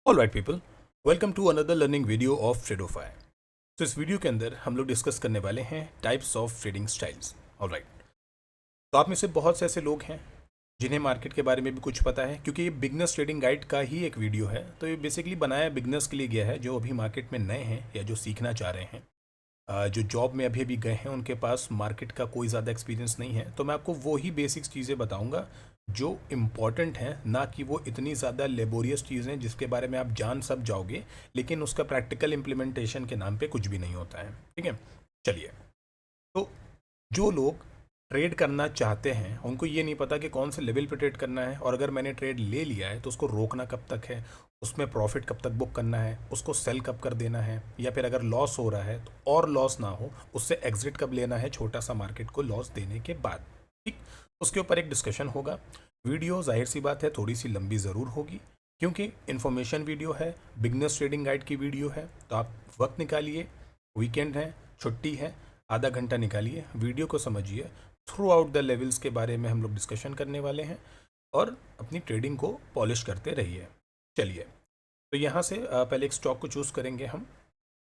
All right people, welcome to another learning video of Tradeofy. तो इस video के अंदर हम लोग डिस्कस करने वाले हैं types of trading styles. All right, तो आप में से बहुत से ऐसे लोग हैं जिन्हें मार्केट के बारे में भी कुछ पता है, क्योंकि ये बिगनर्स ट्रेडिंग गाइड का ही एक वीडियो है। तो ये बेसिकली बनाया बिगनर्स के लिए गया है, जो अभी मार्केट में नए हैं या जो सीखना चाह रहे हैं। जो जॉब में अभी अभी गए हैं, उनके पास मार्केट का कोई ज़्यादा एक्सपीरियंस नहीं है। तो मैं आपको वो ही बेसिक्स चीज़ें बताऊंगा जो इम्पॉर्टेंट हैं, ना कि वो इतनी ज़्यादा लेबोरियस चीज़ें जिसके बारे में आप जान सब जाओगे लेकिन उसका प्रैक्टिकल इम्प्लीमेंटेशन के नाम पे कुछ भी नहीं होता है। ठीक है, चलिए। तो जो लोग ट्रेड करना चाहते हैं उनको ये नहीं पता कि कौन से लेवल पे ट्रेड करना है, और अगर मैंने ट्रेड ले लिया है तो उसको रोकना कब तक है, उसमें प्रॉफिट कब तक बुक करना है, उसको सेल कब कर देना है, या फिर अगर लॉस हो रहा है तो और लॉस ना हो उससे एग्जिट कब लेना है छोटा सा मार्केट को लॉस देने के बाद। ठीक, उसके ऊपर एक डिस्कशन होगा। वीडियो जाहिर सी बात है थोड़ी सी लंबी ज़रूर होगी, क्योंकि इन्फॉर्मेशन वीडियो है, बिगनर्स ट्रेडिंग गाइड की वीडियो है। तो आप वक्त निकालिए, वीकेंड है, छुट्टी है, आधा घंटा निकालिए, वीडियो को समझिए। थ्रू आउट द लेवल्स के बारे में हम लोग डिस्कशन करने वाले हैं और अपनी ट्रेडिंग को पॉलिश करते रहिए। चलिए, तो यहाँ से पहले एक स्टॉक को चूज़ करेंगे हम।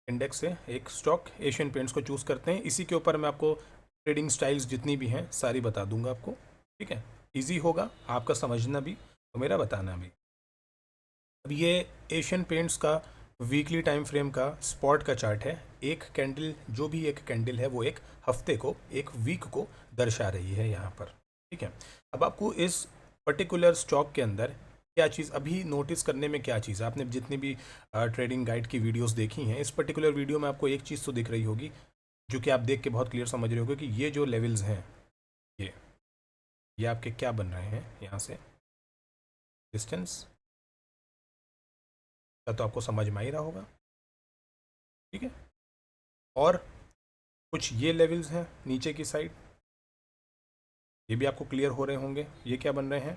इंडेक्स से एक स्टॉक एशियन पेंट्स को चूज़ करते हैं। इसी के ऊपर मैं आपको ट्रेडिंग स्टाइल्स जितनी भी हैं सारी बता दूंगा आपको। ठीक है, इजी होगा आपका समझना भी और मेरा बताना भी। अब ये एशियन पेंट्स का वीकली टाइम फ्रेम का स्पॉट का चार्ट है। एक कैंडल, जो भी एक कैंडल है वो एक हफ्ते को, एक वीक को दर्शा रही है यहाँ पर। ठीक है, अब आपको इस पर्टिकुलर स्टॉक के अंदर क्या चीज़ अभी नोटिस करने में, क्या चीज़ आपने जितनी भी ट्रेडिंग गाइड की वीडियोस देखी हैं, इस पर्टिकुलर वीडियो में आपको एक चीज़ तो दिख रही होगी जो कि आप देख के बहुत क्लियर समझ रहे होगे कि ये जो लेवल्स हैं, ये आपके क्या बन रहे हैं यहाँ से डिस्टेंस का, तो आपको समझ में आ ही रहा होगा। ठीक है, और कुछ ये लेवल्स हैं नीचे की साइड, ये भी आपको क्लियर हो रहे होंगे। ये क्या बन रहे हैं?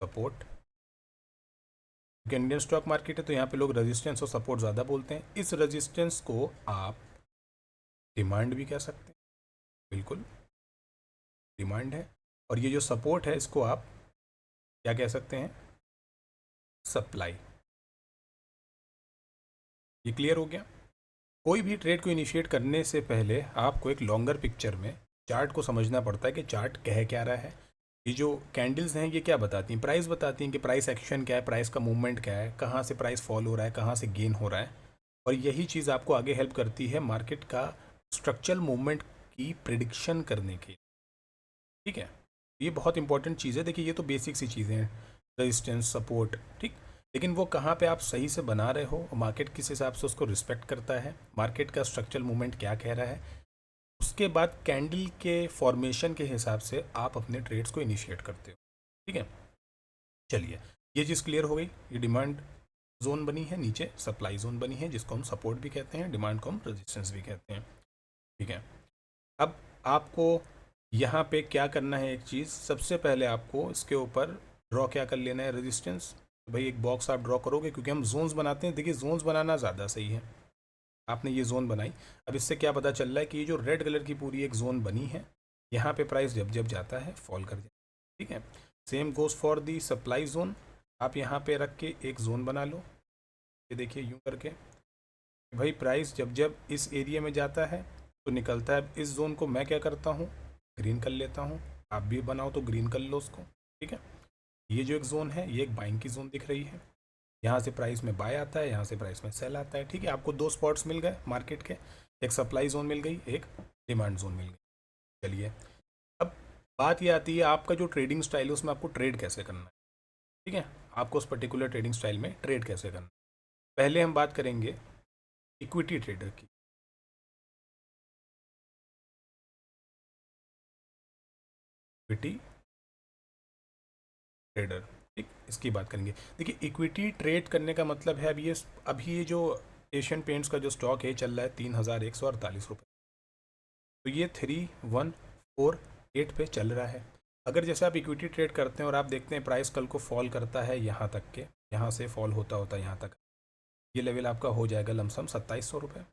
सपोर्ट। क्योंकि इंडियन स्टॉक मार्केट है तो यहाँ पे लोग रेजिस्टेंस और सपोर्ट ज़्यादा बोलते हैं। इस रेजिस्टेंस को आप डिमांड भी कह सकते हैं, बिल्कुल डिमांड है। और ये जो सपोर्ट है इसको आप क्या कह सकते हैं? सप्लाई। ये क्लियर हो गया। कोई भी ट्रेड को इनिशिएट करने से पहले आपको एक लॉन्गर पिक्चर में चार्ट को समझना पड़ता है कि चार्ट कह क्या रहा है। ये जो कैंडल्स हैं ये क्या बताती हैं? प्राइस बताती हैं कि प्राइस एक्शन क्या है, प्राइस का मूवमेंट क्या है, कहाँ से प्राइस फॉल हो रहा है, कहाँ से गेन हो रहा है। और यही चीज़ आपको आगे हेल्प करती है मार्केट का स्ट्रक्चरल मूवमेंट की प्रिडिक्शन करने की। ठीक है, ये बहुत इंपॉर्टेंट चीज़ है। देखिए, ये तो बेसिक सी चीज़ें हैं, रेजिस्टेंस, सपोर्ट, ठीक। लेकिन वो कहाँ पे आप सही से बना रहे हो, मार्केट किस हिसाब से उसको रिस्पेक्ट करता है, मार्केट का स्ट्रक्चरल मूवमेंट क्या कह रहा है, उसके बाद कैंडल के फॉर्मेशन के हिसाब से आप अपने ट्रेड्स को इनिशिएट करते हो। ठीक है, चलिए, ये चीज़ क्लियर हो गई। ये डिमांड जोन बनी है, नीचे सप्लाई जोन बनी है, जिसको हम सपोर्ट भी कहते हैं, डिमांड को हम रेजिस्टेंस भी कहते हैं। ठीक है, अब आपको यहाँ पे क्या करना है, एक चीज़ सबसे पहले आपको इसके ऊपर ड्रॉ क्या कर लेना है, रेजिस्टेंस। तो भाई एक बॉक्स आप ड्रॉ करोगे, क्योंकि हम जोन्स बनाते हैं। देखिए, जोन्स बनाना ज़्यादा सही है। आपने ये जोन बनाई, अब इससे क्या पता चल रहा है कि ये जो रेड कलर की पूरी एक जोन बनी है, यहाँ पे प्राइस जब जब जाता है फॉल कर जाता है। ठीक है, same goes for the supply zone. आप यहाँ पे रख के एक जोन बना लो, ये देखिए यूँ करके। भाई प्राइस जब जब इस एरिया में जाता है तो निकलता है। इस जोन को मैं क्या करता हूँ, ग्रीन कर लेता हूँ। आप भी बनाओ तो ग्रीन कर लो उसको। ठीक है, ये जो एक जोन है ये एक बाइंग की जोन दिख रही है। यहाँ से प्राइस में बाय आता है, यहाँ से प्राइस में सेल आता है। ठीक है, आपको दो स्पॉट्स मिल गए मार्केट के, एक सप्लाई जोन मिल गई, एक डिमांड जोन मिल गई। चलिए, अब बात ये आती है आपका जो ट्रेडिंग स्टाइल है उसमें आपको ट्रेड कैसे करना है। ठीक है, आपको उस पर्टिकुलर ट्रेडिंग स्टाइल में ट्रेड कैसे करना है। पहले हम बात करेंगे इक्विटी ट्रेडर की। इक्विटी ट्रेडर, ठीक, इसकी बात करेंगे। देखिए, इक्विटी ट्रेड करने का मतलब है, अभी ये जो एशियन पेंट्स का जो स्टॉक है चल रहा है 3148 रुपये। तो ये 3148 पे चल रहा है। अगर जैसे आप इक्विटी ट्रेड करते हैं और आप देखते हैं प्राइस कल को फॉल करता है यहाँ तक के, यहाँ से फॉल होता होता यहाँ तक, ये लेवल आपका हो जाएगा लमसम 2700 रुपये,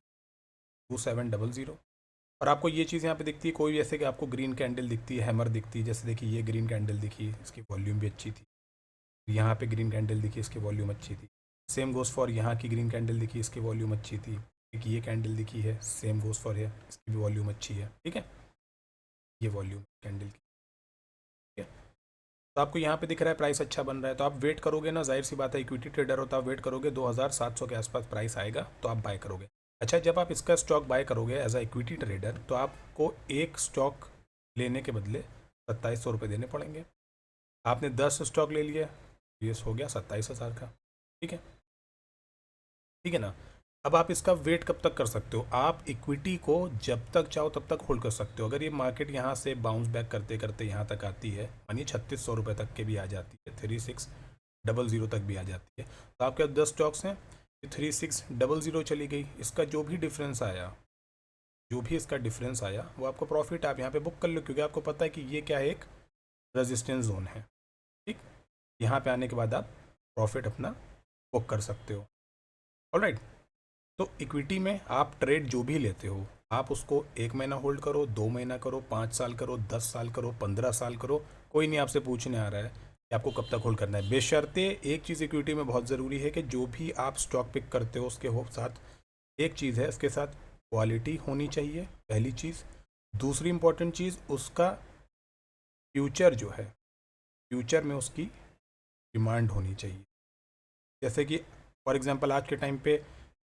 2700। और आपको ये चीज़ यहाँ पे दिखती है, कोई ऐसे कि आपको ग्रीन कैंडल दिखती है, हैमर दिखती है। जैसे देखिए, ये ग्रीन कैंडल दिखी, इसकी वॉल्यूम भी अच्छी थी। यहाँ पे ग्रीन कैंडल दिखी, इसकी वॉल्यूम अच्छी थी। सेम गोज़ फॉर यहाँ की ग्रीन कैंडल दिखी, इसकी वॉल्यूम अच्छी थी। एक ये कैंडल दिखी है, सेम गोज़ फॉर है, इसकी भी वॉल्यूम अच्छी है। ठीक है, ये वॉल्यूम कैंडल की। ठीक है, तो आपको यहाँ पे दिख रहा है प्राइस अच्छा बन रहा है, तो आप वेट करोगे ना, जाहिर सी बात है इक्विटी ट्रेडर हो तो आप वेट करोगे 2700 के आसपास प्राइस आएगा तो आप बाय करोगे। अच्छा, जब आप इसका स्टॉक बाय करोगे एज अ इक्विटी ट्रेडर तो आपको एक स्टॉक लेने के बदले 2700 रुपये देने पड़ेंगे। आपने 10 स्टॉक ले लिए, ये हो गया 27,000 का। ठीक है, ठीक है ना। अब आप इसका वेट कब तक कर सकते हो? आप इक्विटी को जब तक चाहो तब तक होल्ड कर सकते हो। अगर ये मार्केट यहाँ से बाउंस बैक करते करते यहाँ तक आती है, मानिए 3600 रुपये तक के भी आ जाती है, 3600 तक भी आ जाती है, तो आपके 10 स्टॉक्स हैं, 3600 चली गई, इसका जो भी डिफरेंस आया, जो भी इसका डिफरेंस आया वो आपको प्रॉफिट आप यहाँ पे बुक कर लो, क्योंकि आपको पता है कि ये क्या है, एक रेजिस्टेंस जोन है। ठीक, यहाँ पे आने के बाद आप प्रॉफिट अपना बुक कर सकते हो। ऑलराइट, तो इक्विटी में आप ट्रेड जो भी लेते हो आप उसको 1 महीना होल्ड करो, 2 महीना करो, 5 साल करो, 10 साल करो, 15 साल करो, कोई नहीं आपसे पूछने आ रहा है कि आपको कब तक होल्ड करना है। बेशर्ते एक चीज़ इक्विटी में बहुत ज़रूरी है कि जो भी आप स्टॉक पिक करते हो उसके साथ एक चीज़ है, इसके साथ क्वालिटी होनी चाहिए, पहली चीज़। दूसरी इंपॉर्टेंट चीज़, उसका फ्यूचर जो है, फ्यूचर में उसकी डिमांड होनी चाहिए। जैसे कि फॉर एग्जांपल आज के टाइम पे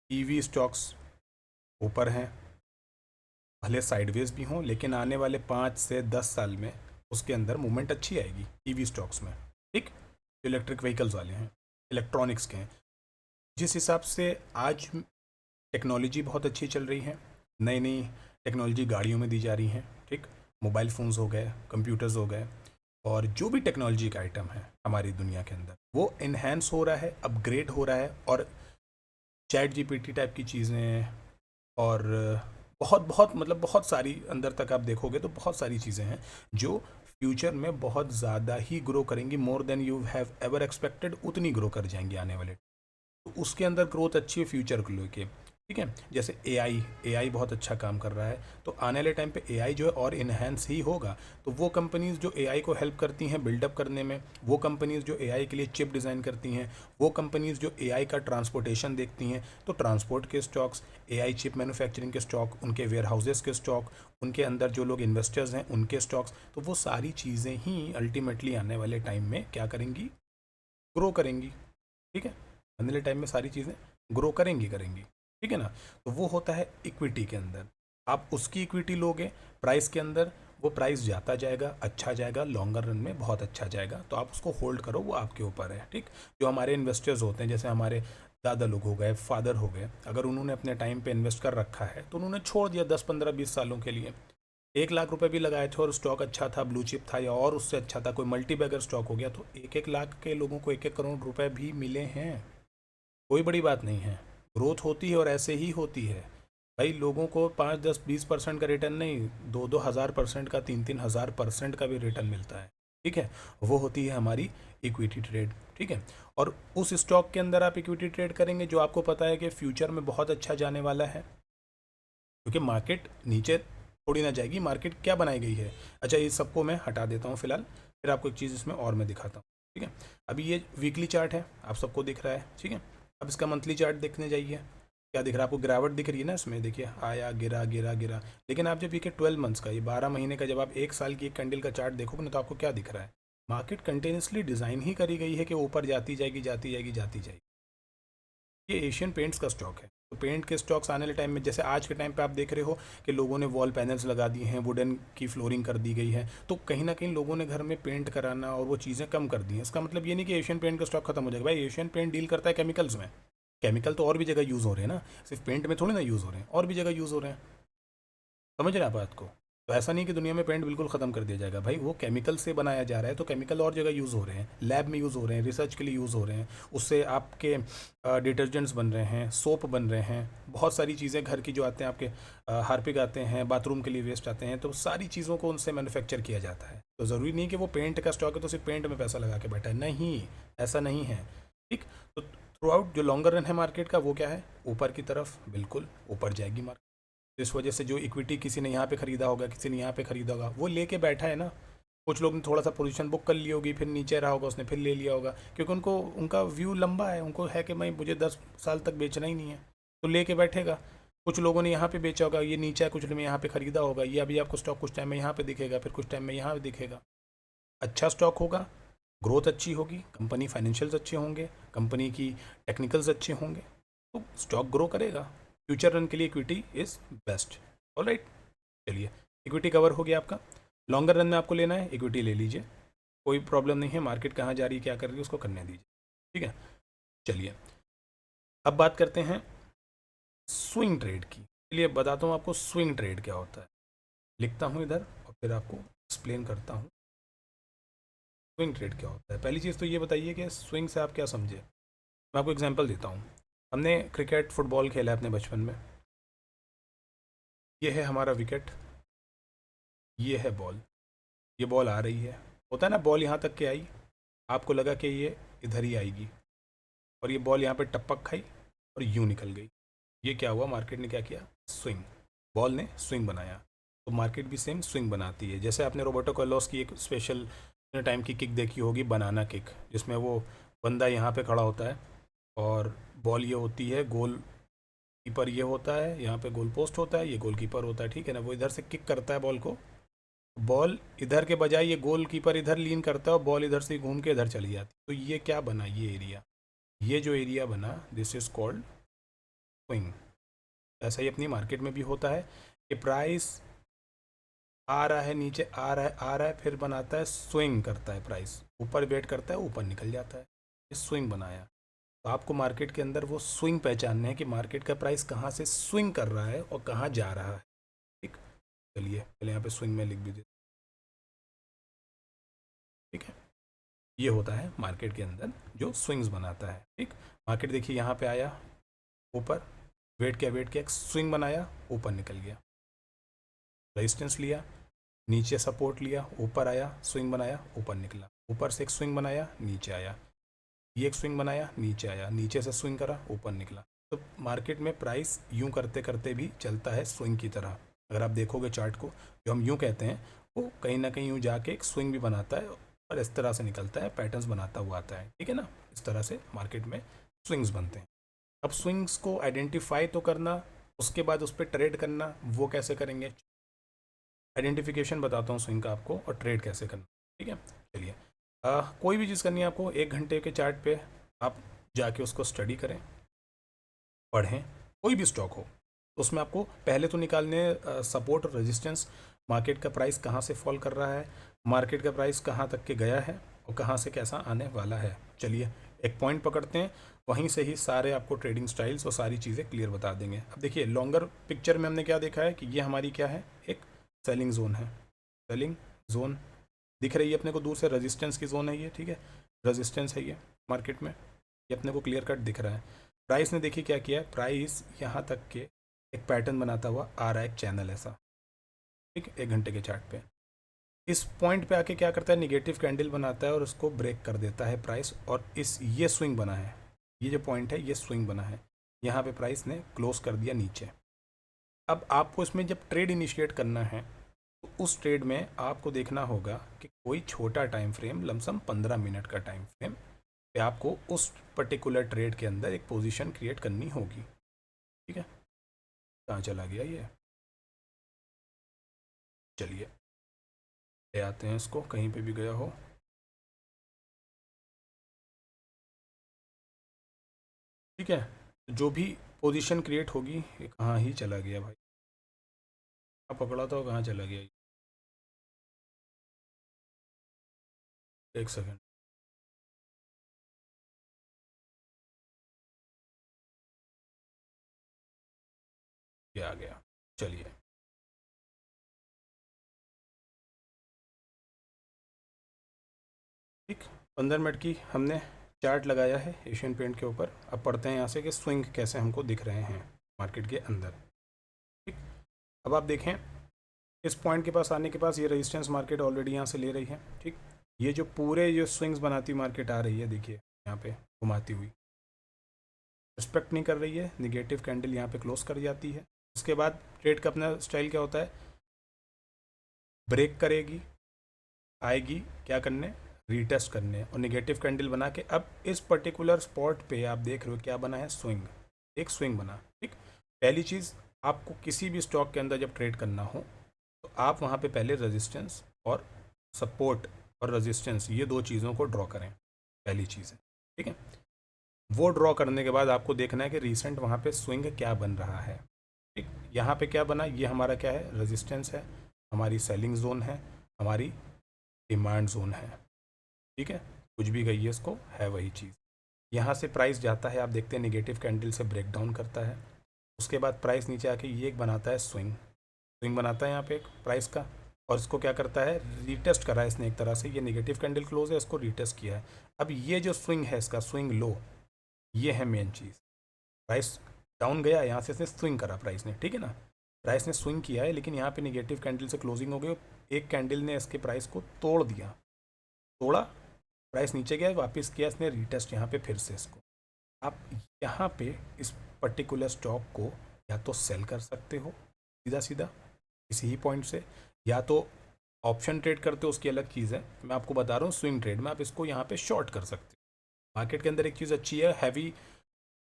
ईवी स्टॉक्स ऊपर हैं, भले साइडवेज भी हों, लेकिन आने वाले 5 से 10 साल में उसके अंदर मूवमेंट अच्छी आएगी ईवी स्टॉक्स में। ठीक, जो इलेक्ट्रिक व्हीकल्स वाले हैं, इलेक्ट्रॉनिक्स के हैं। जिस हिसाब से आज टेक्नोलॉजी बहुत अच्छी चल रही है, नई नई टेक्नोलॉजी गाड़ियों में दी जा रही हैं। ठीक, मोबाइल फ़ोन्स हो गए, कंप्यूटर्स हो गए, और जो भी टेक्नोलॉजी का आइटम है हमारी दुनिया के अंदर वो इन्हेंस हो रहा है, अपग्रेड हो रहा है, और चैट जीपीटी टाइप की चीज़ें, और बहुत बहुत मतलब बहुत सारी अंदर तक आप देखोगे तो बहुत सारी चीज़ें हैं जो फ्यूचर में बहुत ज़्यादा ही ग्रो करेंगी, more than you have ever expected, उतनी ग्रो कर जाएंगी आने वाले। तो उसके अंदर ग्रोथ अच्छी है फ्यूचर को लेके। ठीक है, जैसे एआई बहुत अच्छा काम कर रहा है, तो आने वाले टाइम पे एआई जो है और इन्हेंस ही होगा। तो वो कंपनीज़ जो एआई को हेल्प करती हैं बिल्डअप करने में, वो कंपनीज़ जो एआई के लिए चिप डिज़ाइन करती हैं, वो कंपनीज़ जो एआई का ट्रांसपोर्टेशन देखती हैं, तो ट्रांसपोर्ट के स्टॉक्स, एआई चिप मैन्युफैक्चरिंग के स्टॉक, उनके वेयर हाउसेस के स्टॉक, उनके अंदर जो लोग इन्वेस्टर्स हैं उनके स्टॉक्स, तो वो सारी चीज़ें ही अल्टीमेटली आने वाले टाइम में क्या करेंगी, ग्रो करेंगी। ठीक है, आने वाले टाइम में सारी चीज़ें ग्रो करेंगी। ठीक है ना। तो वो होता है इक्विटी के अंदर, आप उसकी इक्विटी लोगे प्राइस के अंदर, वो प्राइस जाता जाएगा, अच्छा जाएगा, लॉन्गर रन में बहुत अच्छा जाएगा, तो आप उसको होल्ड करो, वो आपके ऊपर है। ठीक, जो हमारे इन्वेस्टर्स होते हैं, जैसे हमारे दादा लोग हो गए, फादर हो गए, अगर उन्होंने अपने टाइम पे इन्वेस्ट कर रखा है तो उन्होंने छोड़ दिया 10 15 20 सालों के लिए, 1 लाख रुपए भी लगाए थे और स्टॉक अच्छा था, ब्लू चिप था या और उससे अच्छा था, कोई मल्टी बैगर स्टॉक हो गया, तो 1-1 लाख के लोगों को 1-1 करोड़ रुपए भी मिले हैं। कोई बड़ी बात नहीं है, ग्रोथ होती है और ऐसे ही होती है भाई। लोगों को 5-10-20% का रिटर्न नहीं, 2-2 हज़ार% का, 3-3 हज़ार% का भी रिटर्न मिलता है। ठीक है, वो होती है हमारी इक्विटी ट्रेड। ठीक है, और उस स्टॉक के अंदर आप इक्विटी ट्रेड करेंगे जो आपको पता है कि फ्यूचर में बहुत अच्छा जाने वाला है, क्योंकि मार्केट नीचे थोड़ी ना जाएगी, मार्केट क्या बनाई गई है। अच्छा, ये सबको मैं हटा देता हूँ फिलहाल, फिर आपको एक चीज़ इसमें और मैं दिखाता हूँ। ठीक है, अभी ये वीकली चार्ट है, आप सबको दिख रहा है। ठीक है, अब इसका मंथली चार्ट देखने जाइए, क्या दिख रहा है आपको, गिरावट दिख रही है ना इसमें, देखिए आया गिरा गिरा गिरा। लेकिन आप जब ये 12 मंथ्स का, ये 12 महीने का, जब आप 1 साल की एक कैंडल का चार्ट देखोगे ना, तो आपको क्या दिख रहा है, मार्केट कंटिन्यूसली डिज़ाइन ही करी गई है कि ऊपर जाती जाएगी जाती जाएगी जाती जाएगी। ये एशियन पेंट्स का स्टॉक है, तो पेंट के स्टॉक्स आने वाले टाइम में, जैसे आज के टाइम पे आप देख रहे हो कि लोगों ने वॉल पैनल्स लगा दिए हैं, वुडन की फ्लोरिंग कर दी गई है, तो कहीं ना कहीं लोगों ने घर में पेंट कराना और वो चीज़ें कम कर दी हैं। इसका मतलब ये नहीं कि एशियन पेंट का स्टॉक खत्म हो जाएगा, भाई एशियन पेंट डील करता है केमिकल्स में, केमिकल तो और भी जगह यूज़ हो रहे हैं ना, सिर्फ पेंट में थोड़ी ना यूज़ हो रहे हैं, और भी जगह यूज़ हो रहे हैं। समझ रहे हैं आप बात को। तो ऐसा नहीं कि दुनिया में पेंट बिल्कुल ख़त्म कर दिया जाएगा, भाई वो केमिकल से बनाया जा रहा है, तो केमिकल और जगह यूज़ हो रहे हैं, लैब में यूज़ हो रहे हैं, रिसर्च के लिए यूज़ हो रहे हैं, उससे आपके डिटर्जेंट्स बन रहे हैं, सोप बन रहे हैं, बहुत सारी चीज़ें घर की जो आते हैं आपके, हार्पिक आते हैं, बाथरूम के लिए वेस्ट आते हैं, तो सारी चीज़ों को उनसे मैन्युफैक्चर किया जाता है। तो ज़रूरी नहीं कि वो पेंट का स्टॉक है तो सिर्फ पेंट में पैसा लगा के बैठा है, नहीं, ऐसा नहीं है। ठीक, तो थ्रू आउट जो लॉन्गर रन है मार्केट का, वो क्या है, ऊपर की तरफ, बिल्कुल ऊपर जाएगी मार्केट। तो इस वजह से जो इक्विटी किसी ने यहाँ पे ख़रीदा होगा, किसी ने यहाँ पे ख़रीदा होगा, वो लेके बैठा है ना, कुछ लोग ने थोड़ा सा पोजीशन बुक कर ली होगी, फिर नीचे रहा होगा, उसने फिर ले लिया होगा, क्योंकि उनको उनका व्यू लंबा है, उनको है कि भाई मुझे 10 साल तक बेचना ही नहीं है, तो लेके बैठेगा। कुछ लोगों ने यहाँ पे बेचा होगा, ये नीचे है, कुछ लोगों ने यहाँ पे ख़रीदा होगा, ये अभी आपको स्टॉक कुछ टाइम में यहाँ पे दिखेगा, फिर कुछ टाइम में यहाँ पे दिखेगा। अच्छा स्टॉक होगा, ग्रोथ अच्छी होगी, कंपनी फाइनेंशियल्स अच्छे होंगे, कंपनी की टेक्निकल्स अच्छे होंगे, तो स्टॉक ग्रो करेगा। फ्यूचर रन के लिए इक्विटी इज़ बेस्ट। ऑलराइट, चलिए इक्विटी कवर हो गया आपका। लॉन्गर रन में आपको लेना है, इक्विटी ले लीजिए, कोई प्रॉब्लम नहीं है, मार्केट कहाँ जा रही है क्या कर रही है उसको करने दीजिए, ठीक है। चलिए अब बात करते हैं स्विंग ट्रेड की। चलिए बताता हूँ आपको स्विंग ट्रेड क्या होता है। लिखता हूँ इधर और फिर आपको एक्सप्लेन करता हूँ स्विंग ट्रेड क्या होता है। पहली चीज़ तो ये बताइए कि स्विंग से आप क्या समझे। मैं आपको एग्जांपल देता हूँ। हमने क्रिकेट फुटबॉल खेला है अपने बचपन में। ये है हमारा विकेट, ये है बॉल, ये बॉल आ रही है, होता है ना, बॉल यहाँ तक के आई, आपको लगा कि ये इधर ही आएगी, और ये बॉल यहाँ पे टपक खाई और यूँ निकल गई। ये क्या हुआ, मार्केट ने क्या किया, स्विंग, बॉल ने स्विंग बनाया। तो मार्केट भी सेम स्विंग बनाती है। जैसे आपने रोबर्टो कार्लोस की एक स्पेशल टाइम की किक देखी होगी, बनाना किक, जिसमें वो बंदा यहाँ पे खड़ा होता है और बॉल ये होती है, गोल कीपर ये होता है, यहाँ पे गोल पोस्ट होता है, ये गोल कीपर होता है, ठीक है ना। वो इधर से किक करता है बॉल को, बॉल इधर के बजाय ये गोल कीपर इधर लीन करता है और बॉल इधर से घूम के इधर चली जाती है। तो ये क्या बना, ये एरिया, ये जो एरिया बना, दिस इज कॉल्ड स्विंग। ऐसा ही अपनी मार्केट में भी होता है कि प्राइस आ रहा है, नीचे आ रहा है, आ रहा है, फिर बनाता है स्विंग करता है, प्राइस ऊपर वेट करता है, ऊपर निकल जाता है, ये स्विंग बनाया। तो आपको मार्केट के अंदर वो स्विंग पहचानना है कि मार्केट का प्राइस कहाँ से स्विंग कर रहा है और कहाँ जा रहा है, ठीक। चलिए पहले यहाँ पे स्विंग में लिख भी देते, ठीक है। ये होता है मार्केट के अंदर जो स्विंग्स बनाता है, ठीक। मार्केट देखिए यहाँ पे आया, ऊपर वेट किया, वेट किया, स्विंग बनाया, ऊपर निकल गया, रेजिस्टेंस लिया, नीचे सपोर्ट लिया, ऊपर आया, स्विंग बनाया, ऊपर निकला, ऊपर से एक स्विंग बनाया, नीचे आया, ये एक स्विंग बनाया, नीचे आया, नीचे से स्विंग करा, ऊपर निकला। तो मार्केट में प्राइस यूं करते करते भी चलता है स्विंग की तरह। अगर आप देखोगे चार्ट को, जो हम यूं कहते हैं, वो कहीं ना कहीं यूं जाके एक स्विंग भी बनाता है और इस तरह से निकलता है, पैटर्न्स बनाता हुआ आता है, ठीक है ना। इस तरह से मार्केट में स्विंग्स बनते हैं। अब स्विंग्स को आइडेंटिफाई तो करना, उसके बाद उस पर ट्रेड करना, वो कैसे करेंगे। आइडेंटिफिकेशन बताता हूँ स्विंग का आपको, और ट्रेड कैसे करना, ठीक है। चलिए कोई भी चीज़ करनी है आपको, 1 घंटे के चार्ट पे आप जाके उसको स्टडी करें, पढ़ें, कोई भी स्टॉक हो तो उसमें आपको पहले तो निकालने सपोर्ट और रेजिस्टेंस, मार्केट का प्राइस कहाँ से फॉल कर रहा है, मार्केट का प्राइस कहाँ तक के गया है और कहाँ से कैसा आने वाला है। चलिए एक पॉइंट पकड़ते हैं, वहीं से ही सारे आपको ट्रेडिंग स्टाइल्स और सारी चीज़ें क्लियर बता देंगे। अब देखिए लॉन्गर पिक्चर में हमने क्या देखा है कि ये हमारी क्या है, एक सेलिंग जोन है, सेलिंग जोन दिख रही है अपने को दूर से, रेजिस्टेंस की जोन है ये, ठीक है, रेजिस्टेंस है ये मार्केट में, ये अपने को क्लियर कट दिख रहा है। प्राइस ने देखिए क्या किया है, प्राइस यहाँ तक के एक पैटर्न बनाता हुआ आ रहा है, एक चैनल ऐसा, ठीक, 1 घंटे के चार्ट पे। इस पॉइंट पे आके क्या करता है, निगेटिव कैंडल बनाता है और उसको ब्रेक कर देता है प्राइस, और इस ये स्विंग बना है, ये जो पॉइंट है ये स्विंग बना है, यहाँ पे प्राइस ने क्लोज कर दिया नीचे। अब आपको इसमें जब ट्रेड इनिशिएट करना है तो उस ट्रेड में आपको देखना होगा कि कोई छोटा टाइम फ्रेम, लमसम 15 मिनट का टाइम फ्रेम पे आपको उस पर्टिकुलर ट्रेड के अंदर एक पोजीशन क्रिएट करनी होगी, ठीक है। कहाँ चला गया ये, चलिए ले आते हैं इसको, कहीं पे भी गया हो। ठीक है, जो भी पोजीशन क्रिएट होगी, ये कहाँ ही चला गया भाई, कहाँ पकड़ा था, कहाँ चला गया, एक सेकेंड, ये आ गया। चलिए ठीक, 15 मिनट की हमने चार्ट लगाया है एशियन पेंट के ऊपर। अब पढ़ते हैं यहाँ से कि स्विंग कैसे हमको दिख रहे हैं मार्केट के अंदर, ठीक। अब आप देखें इस पॉइंट के पास आने के पास ये रेजिस्टेंस मार्केट ऑलरेडी यहाँ से ले रही है, ठीक। ये जो पूरे जो स्विंग्स बनाती मार्केट आ रही है, देखिए यहाँ पे घुमाती हुई, रिस्पेक्ट नहीं कर रही है, निगेटिव कैंडल यहाँ पे क्लोज कर जाती है। उसके बाद ट्रेड का अपना स्टाइल क्या होता है, ब्रेक करेगी, आएगी क्या करने, रीटेस्ट करने, और निगेटिव कैंडल बना के अब इस पर्टिकुलर स्पॉट पे आप देख रहे हो क्या बना है, स्विंग, एक स्विंग बना। ठीक, पहली चीज़ आपको किसी भी स्टॉक के अंदर जब ट्रेड करना हो तो आप वहाँ पे पहले रेजिस्टेंस और सपोर्ट और रेजिस्टेंस, ये दो चीज़ों को ड्रॉ करें, पहली चीज़ है। ठीक है, वो ड्रॉ करने के बाद आपको देखना है कि रिसेंट वहाँ पे स्विंग क्या बन रहा है। ठीक, यहाँ पे क्या बना, ये हमारा क्या है, रेजिस्टेंस है, हमारी सेलिंग जोन है, हमारी डिमांड जोन है। ठीक है, कुछ भी कहिए इसको, है वही चीज़। यहाँ से प्राइस जाता है, आप देखते हैं निगेटिव कैंडल से ब्रेक डाउन करता है, उसके बाद प्राइस नीचे आके ये एक बनाता है स्विंग, स्विंग बनाता है यहाँ पे एक प्राइस का, और इसको क्या करता है, रीटेस्ट करा है इसने एक तरह से, ये निगेटिव कैंडल क्लोज है, इसको रीटेस्ट किया है। अब ये जो स्विंग है इसका स्विंग लो, ये है मेन चीज़। प्राइस डाउन गया, यहाँ से इसने स्विंग करा प्राइस ने, ठीक है ना, प्राइस ने स्विंग किया है, लेकिन यहाँ पे निगेटिव कैंडल से क्लोजिंग हो गई, एक कैंडल ने इसके प्राइस को तोड़ दिया, तोड़ा, प्राइस नीचे गया, वापस किया इसने रीटेस्ट यहाँ पे फिर से इसको। आप यहाँ पे इस पर्टिकुलर स्टॉक को या तो सेल कर सकते हो सीधा सीधा किसी ही पॉइंट से, या तो ऑप्शन ट्रेड करते हो, उसकी अलग चीज़ है, मैं आपको बता रहा हूँ स्विंग ट्रेड में आप इसको यहाँ पे शॉर्ट कर सकते हो। मार्केट के अंदर एक चीज़ अच्छी है, हैवी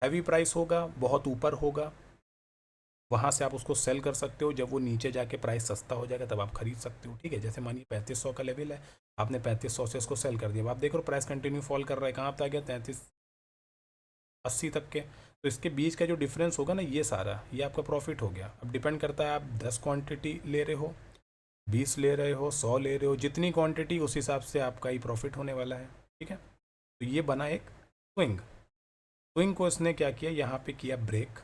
हैवी प्राइस होगा, बहुत ऊपर होगा, वहाँ से आप उसको सेल कर सकते हो, जब वो नीचे जाके प्राइस सस्ता हो जाएगा तब आप खरीद सकते हो। ठीक है, जैसे मानिए 3500 का लेवल है, आपने 3500 से इसको सेल कर दिया, अब आप देख रहे हो प्राइस कंटिन्यू फॉल कर रहा है, कहाँ पे आ गया, 3380 तक के, तो इसके बीच का जो डिफरेंस होगा ना, ये सारा ये आपका प्रॉफिट हो गया। अब डिपेंड करता है आप 10 क्वांटिटी ले रहे हो, 20 ले रहे हो, 100 ले रहे हो, जितनी क्वांटिटी उस हिसाब से आपका ही प्रॉफिट होने वाला है। ठीक है, तो ये बना एक स्विंग, स्विंग को इसने क्या किया, यहाँ पे किया ब्रेक,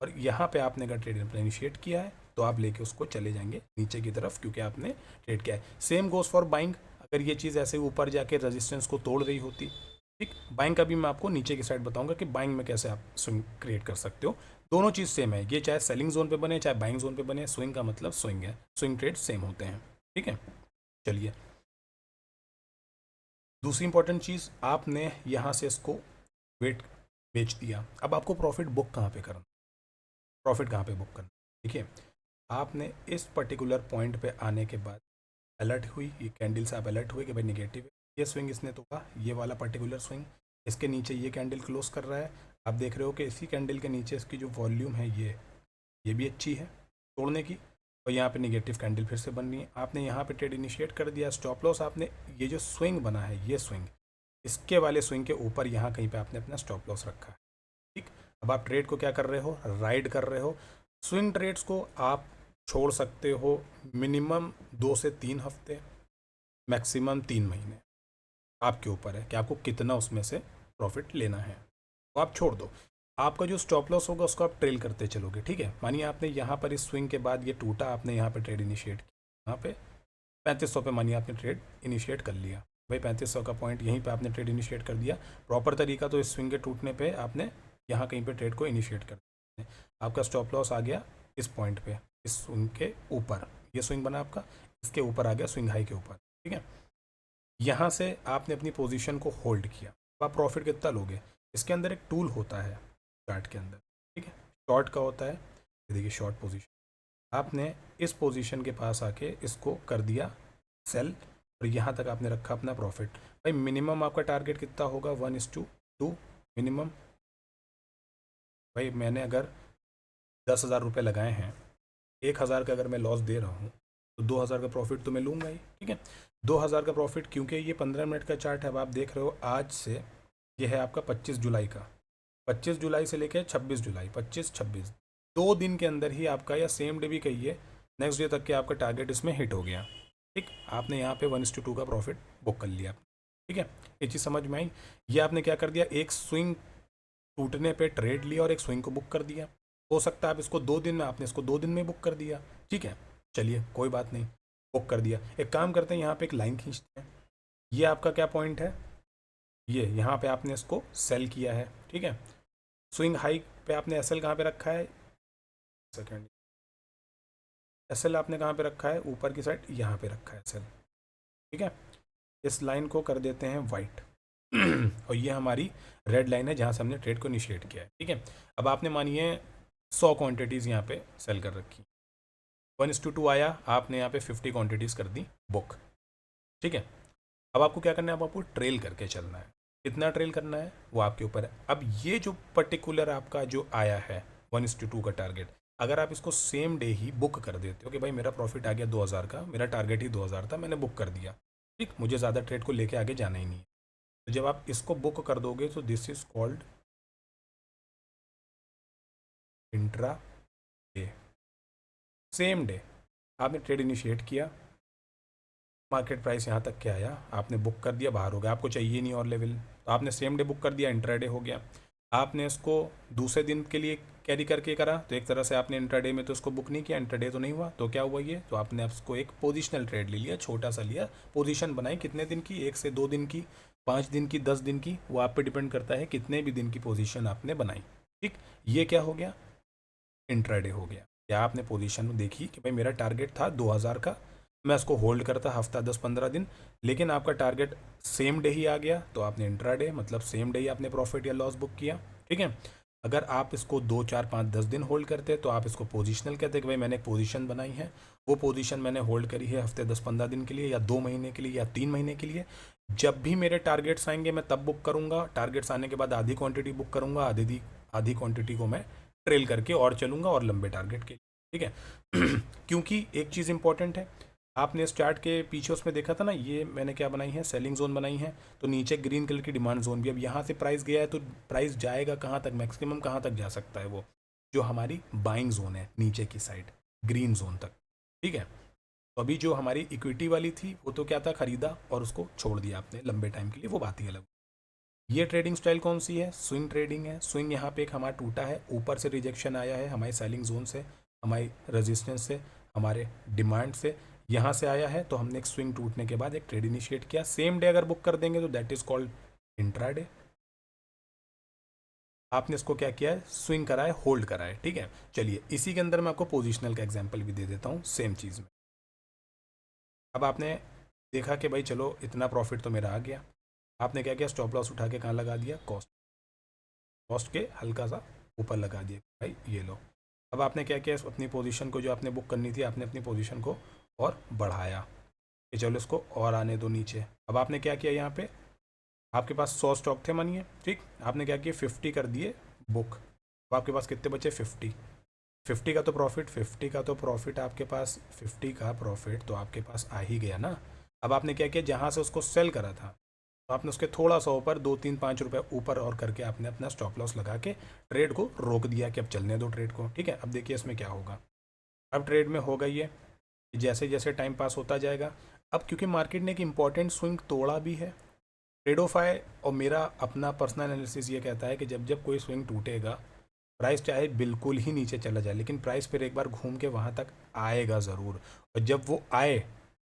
और यहाँ पे आपने अगर ट्रेड इनिशिएट किया है तो आप लेके उसको चले जाएंगे नीचे की तरफ, क्योंकि आपने ट्रेड किया है। सेम गोज फॉर बाइंग, अगर ये चीज़ ऐसे ऊपर जाके रेजिस्टेंस को तोड़ रही होती, ठीक, बाइंग का भी मैं आपको नीचे की साइड बताऊंगा कि बाइंग में कैसे आप स्विंग क्रिएट कर सकते हो। दोनों चीज़ सेम है, ये चाहे सेलिंग जोन पे बने चाहे बाइंग जोन पे बने, स्विंग का मतलब स्विंग है, स्विंग ट्रेड सेम होते हैं। ठीक है, चलिए दूसरी इंपॉर्टेंट चीज़, आपने यहाँ से इसको वेट बेच दिया, अब आपको प्रॉफिट बुक कहाँ पे करना, प्रॉफिट कहाँ पे बुक करना। देखिए, आपने इस पर्टिकुलर पॉइंट पे आने के बाद अलर्ट हुई, ये कैंडल से आप अलर्ट हुए कि भाई नेगेटिव है, ये स्विंग इसने तोड़ा, ये वाला पर्टिकुलर स्विंग, इसके नीचे ये कैंडल क्लोज कर रहा है, आप देख रहे हो कि इसी कैंडल के नीचे इसकी जो वॉल्यूम है ये भी अच्छी है तोड़ने की, और यहाँ पे नेगेटिव कैंडल फिर से बन रही है, आपने यहाँ पे ट्रेड इनिशिएट कर दिया, स्टॉप लॉस आपने, ये जो स्विंग बना है ये स्विंग, इसके वाले स्विंग के ऊपर यहाँ कहीं पे आपने अपना स्टॉप लॉस रखा है। ठीक, अब आप ट्रेड को क्या कर रहे हो, राइड कर रहे हो। स्विंग ट्रेड्स को आप छोड़ सकते हो मिनिमम 2 से 3 हफ्ते, मैक्सिमम 3 महीने, आपके ऊपर है कि आपको कितना उसमें से प्रॉफिट लेना है, तो आप छोड़ दो। आपका जो स्टॉप लॉस होगा उसको आप ट्रेल करते चलोगे। ठीक है, मानिए आपने यहाँ पर इस स्विंग के बाद ये टूटा, आपने यहाँ पे ट्रेड इनिशिएट किया, यहाँ पे 3500 पे मानिए आपने ट्रेड इनिशिएट कर लिया, भाई 3500 का पॉइंट यहीं पे आपने ट्रेड इनिशिएट कर दिया, प्रॉपर तरीका तो इस स्विंग के टूटने पे आपने यहाँ कहीं पे ट्रेड को इनिशिएट कर दिया, आपका स्टॉप लॉस आ गया इस पॉइंट पे, इस स्विंग के ऊपर, ये स्विंग बना आपका, इसके ऊपर आ गया स्विंग हाई के ऊपर। ठीक है, यहाँ से आपने अपनी पोजीशन को होल्ड किया, अब आप प्रॉफिट कितना लोगे, इसके अंदर एक टूल होता है चार्ट के अंदर, ठीक है, शॉर्ट का होता है, ये देखिए शॉर्ट पोजीशन, आपने इस पोजीशन के पास आके इसको कर दिया सेल, और यहाँ तक आपने रखा अपना प्रॉफिट। भाई मिनिमम आपका टारगेट कितना होगा, 1:2 मिनिमम। भाई मैंने अगर 10,000 रुपये लगाए हैं, 1,000 का अगर मैं लॉस दे रहा हूँ तो 2,000 का प्रॉफिट तो मैं लूँगा ही। ठीक है, 2,000 का प्रॉफिट, क्योंकि ये 15 मिनट का चार्ट है, अब आप देख रहे हो आज से, ये है आपका 25 जुलाई का, 25 जुलाई से लेकर 26 जुलाई, 25-26 2 दिन के अंदर ही आपका, या सेम डे भी कहिए, नेक्स्ट डे तक के आपका टारगेट इसमें हिट हो गया। ठीक, आपने यहाँ पे 1:2 का प्रॉफिट बुक कर लिया। ठीक है, ये चीज़ समझ में आई, ये आपने क्या कर दिया, एक स्विंग टूटने पे ट्रेड लिया और एक स्विंग को बुक कर दिया। हो सकता है आप इसको 2 दिन में, आपने इसको 2 दिन में बुक कर दिया। ठीक है, चलिए कोई बात नहीं, बुक कर दिया। एक काम करते हैं, यहाँ पे एक लाइन खींचते हैं, ये आपका क्या पॉइंट है, ये यहाँ पे आपने इसको सेल किया है। ठीक है, स्विंग हाई पे आपने एसएल कहाँ पे रखा है, सेकेंड, एसएल आपने कहाँ पे रखा है, ऊपर की साइड यहाँ पे रखा है एसएल। ठीक है, इस लाइन को कर देते हैं वाइट और ये हमारी रेड लाइन है जहाँ से हमने ट्रेड को इनिशिएट किया है। ठीक है, अब आपने मानिए 100 क्वांटिटीज़ यहाँ पे सेल कर रखी, 1:2 आया, आपने यहाँ पे 50 क्वांटिटीज़ कर दी बुक। ठीक है। अब आपको क्या करना है, अब आपको ट्रेल करके चलना है। कितना ट्रेल करना है वो आपके ऊपर है। अब ये जो पर्टिकुलर आपका जो आया है 1:2 का टारगेट, अगर आप इसको सेम डे ही बुक कर देते हो कि भाई मेरा प्रॉफिट आ गया 2000 का, मेरा टारगेट ही 2000 था, मैंने बुक कर दिया, ठीक, मुझे ज़्यादा ट्रेड को लेके आगे जाना ही नहीं है, तो जब आप इसको बुक कर दोगे तो this is called intra day. Same day आपने ट्रेड इनिशिएट किया, मार्केट प्राइस यहाँ तक के आया, आपने बुक कर दिया, बाहर हो गया, आपको चाहिए नहीं और लेवल, तो आपने सेम डे बुक कर दिया, इंट्राडे हो गया। आपने इसको दूसरे दिन के लिए कैरी करके करा, तो एक तरह से आपने इंट्राडे में तो इसको बुक नहीं किया, इंट्राडे तो नहीं हुआ, तो क्या हुआ ये, तो आपने उसको एक पोजिशनल ट्रेड ले लिया, छोटा सा लिया, पोजिशन बनाई, कितने दिन की, 1 से 2 दिन की, 5 दिन की, 10 दिन की, वो आप पे डिपेंड करता है कितने भी दिन की पोजिशन आपने बनाई। ठीक, ये क्या हो गया, इंट्राडे हो गया। या आपने पोजीशन देखी कि भाई मेरा टारगेट था 2000 का, मैं इसको होल्ड करता हफ्ता 10-15 दिन, लेकिन आपका टारगेट सेम डे ही आ गया, तो आपने इंट्राडे मतलब सेम डे ही आपने प्रॉफिट या लॉस बुक किया। ठीक है। अगर आप इसको 2, 4, 5, 10 दिन होल्ड करते तो आप इसको पोजिशनल कहते कि भाई मैंने एक पोजीशन बनाई है, वो पोजीशन मैंने होल्ड करी है हफ्ते 10-15 दिन के लिए, या 2 महीने के लिए, या 3 महीने के लिए। जब भी मेरे टारगेट्स आएंगे मैं तब बुक करूंगा, टारगेट्स आने के बाद आधी क्वांटिटी बुक करूंगा, आधी क्वांटिटी को मैं ट्रेल करके और चलूंगा और लंबे टारगेट के। ठीक है। क्योंकि एक चीज़ इंपॉर्टेंट है, आपने स्टार्ट के पीछे उसमें देखा था ना, ये मैंने क्या बनाई है, सेलिंग जोन बनाई है, तो नीचे ग्रीन कलर की डिमांड जोन भी। अब यहाँ से प्राइस गया है तो प्राइस जाएगा कहाँ तक, मैक्सिमम कहाँ तक जा सकता है, वो जो हमारी बाइंग जोन है नीचे की साइड, ग्रीन जोन तक। ठीक है। तो अभी जो हमारी इक्विटी वाली थी वो तो क्या था, खरीदा और उसको छोड़ दिया आपने लंबे टाइम के लिए, वो बात ही अलग। ये ट्रेडिंग स्टाइल कौन सी है, स्विंग ट्रेडिंग है। स्विंग यहाँ पे एक हमारा टूटा है, ऊपर से रिजेक्शन आया है हमारी सेलिंग जोन से, हमारी रेजिस्टेंस से, हमारे डिमांड से, यहाँ से आया है, तो हमने एक स्विंग टूटने के बाद एक ट्रेड इनिशिएट किया। सेम डे अगर बुक कर देंगे तो दैट इज कॉल्ड इंट्राडे। आपने इसको क्या किया है, स्विंग करा है, होल्ड करा है। ठीक है। चलिए इसी के अंदर मैं आपको पोजिशनल का एग्जाम्पल भी दे देता हूँ सेम चीज़ में। अब आपने देखा कि भाई चलो इतना प्रॉफिट तो मेरा आ गया, आपने क्या किया, स्टॉप लॉस उठा के कहाँ लगा दिया, कॉस्ट के हल्का सा ऊपर लगा दिया, भाई ये लो। अब आपने क्या किया, अपनी पोजीशन को जो आपने बुक करनी थी, आपने अपनी पोजीशन को और बढ़ाया कि चलो इसको और आने दो नीचे। अब आपने क्या किया, यहाँ पे आपके पास 100 स्टॉक थे मानिए, ठीक, आपने क्या किया, 50 कर दिए बुक। अब आपके पास कितने बचे, 50। 50 का तो प्रॉफिट, 50 का तो प्रॉफिट आपके पास, 50 का प्रॉफिट तो आपके पास आ ही गया ना। अब आपने क्या किया, जहाँ से उसको सेल करा था, तो आपने उसके थोड़ा सा ऊपर 2, 3, 5 रुपए ऊपर और करके आपने अपना स्टॉप लॉस लगा के ट्रेड को रोक दिया कि अब चलने दो ट्रेड को। ठीक है। अब देखिए इसमें क्या होगा, अब ट्रेड में हो गई है, जैसे जैसे टाइम पास होता जाएगा। अब क्योंकि मार्केट ने एक इंपॉर्टेंट स्विंग तोड़ा भी है, ट्रेडोफाई और मेरा अपना पर्सनल एनालिसिस ये कहता है कि जब जब कोई स्विंग टूटेगा, प्राइस चाहे बिल्कुल ही नीचे चला जाए, लेकिन प्राइस फिर एक बार घूम के वहाँ तक आएगा ज़रूर। और जब वो आए